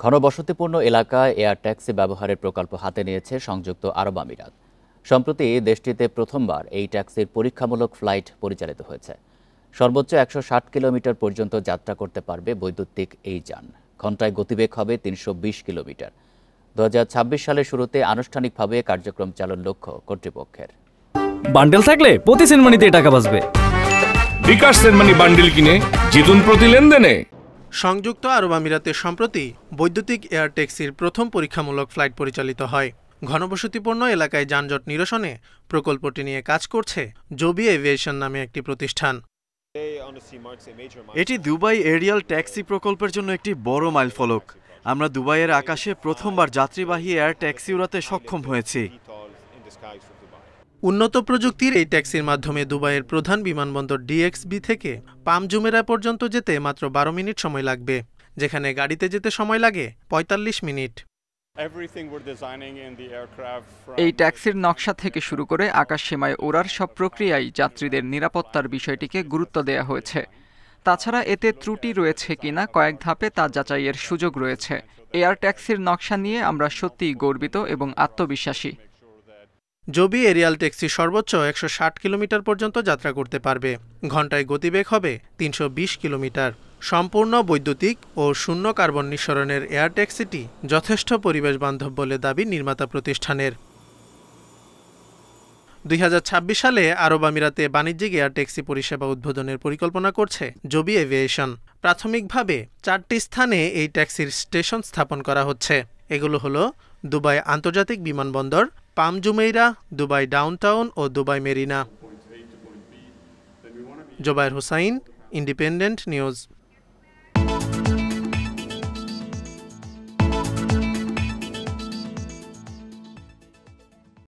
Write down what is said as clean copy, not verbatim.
ঘনবসতিপূর্ণ এলাকায় air taxi ব্যবহারের প্রকল্প হাতে নিয়েছে সংযুক্ত আরব আমিরাত। সম্প্রতি দেশটিতে প্রথমবার এই ট্যাক্সির পরীক্ষামূলক ফ্লাইট পরিচালিত হয়েছে। সর্বোচ্চ ১৬০ কিলোমিটার পর্যন্ত যাত্রা করতে পারবে বৈদ্যুতিক এই যান। ঘণ্টায় গতিবেগ হবে ৩২০ কিলোমিটার। ২০২৬ সালের শুরুতে আনুষ্ঠানিকভাবে কার্যক্রম চালুর লক্ষ্য কর্তৃপক্ষের। বান্ডেল থাকলে প্রতি সেনমানিতে টাকা বাঁচবে। বিকাশ সেনমানি বান্ডেল কিনে জিতুন প্রতি লেনদেনে। সংযুক্ত আরব আমিরাতে সম্প্রতি বৈদ্যুতিক এয়ার ট্যাক্সির প্রথম পরীক্ষামূলক ফ্লাইট পরিচালিত হয়। ঘনবসতিপূর্ণ এলাকায় যানজট নিরসনে প্রকল্পটি নিয়ে কাজ করছে জবি এভিয়েশন নামে একটি প্রতিষ্ঠান। এটি দুবাই এরিয়াল ট্যাক্সি প্রকল্পের জন্য একটি বড় মাইলফলক। আমরা দুবাইয়ের আকাশে প্রথমবার যাত্রীবাহী এয়ার ট্যাক্সি উড়াতে সক্ষম হয়েছি। উন্নত প্রযুক্তির এই ট্যাক্সির মাধ্যমে দুবাইয়ের প্রধান বিমানবন্দর ডিএক্সবি থেকে পাম জুমেরা পর্যন্ত যেতে মাত্র ১২ মিনিট সময় লাগবে, যেখানে গাড়িতে যেতে সময় লাগে ৪৫ মিনিট। এই ট্যাক্সির নকশা থেকে শুরু করে আকাশ সীমায় ওড়ার সব প্রক্রিয়ায় যাত্রীদের নিরাপত্তার বিষয়টিকে গুরুত্ব দেওয়া হয়েছে। তাছাড়া এতে ত্রুটি রয়েছে কিনা কয়েক ধাপে তা যাচাইয়ের সুযোগ রয়েছে। এয়ার ট্যাক্সির নকশা নিয়ে আমরা সত্যিই গর্বিত এবং আত্মবিশ্বাসী। জবি এরিয়াল ট্যাক্সি সর্বোচ্চ ১৬০ কিলোমিটার পর্যন্ত যাত্রা করতে পারবে। ঘণ্টায় গতিবেগ হবে ৩২০ কিলোমিটার। সম্পূর্ণ বৈদ্যুতিক ও শূন্য কার্বন নিঃসরণের এয়ার ট্যাক্সিটি যথেষ্ট পরিবেশ বান্ধব বলে দাবি নির্মাতা প্রতিষ্ঠানের। ২০২৬ সালে আরব আমিরাতে বাণিজ্যিক এয়ার ট্যাক্সি পরিষেবা উদ্বোধনের পরিকল্পনা করছে জবি এভিয়েশন। প্রাথমিকভাবে ৪টি স্থানে এই ট্যাক্সির স্টেশন স্থাপন করা হচ্ছে। এগুলো হলো দুবাই আন্তর্জাতিক বিমানবন্দর, পাম জুমেইরা, দুবাই ডাউনটাউন ও Dubai marina. Zobayer Hossain, independent news.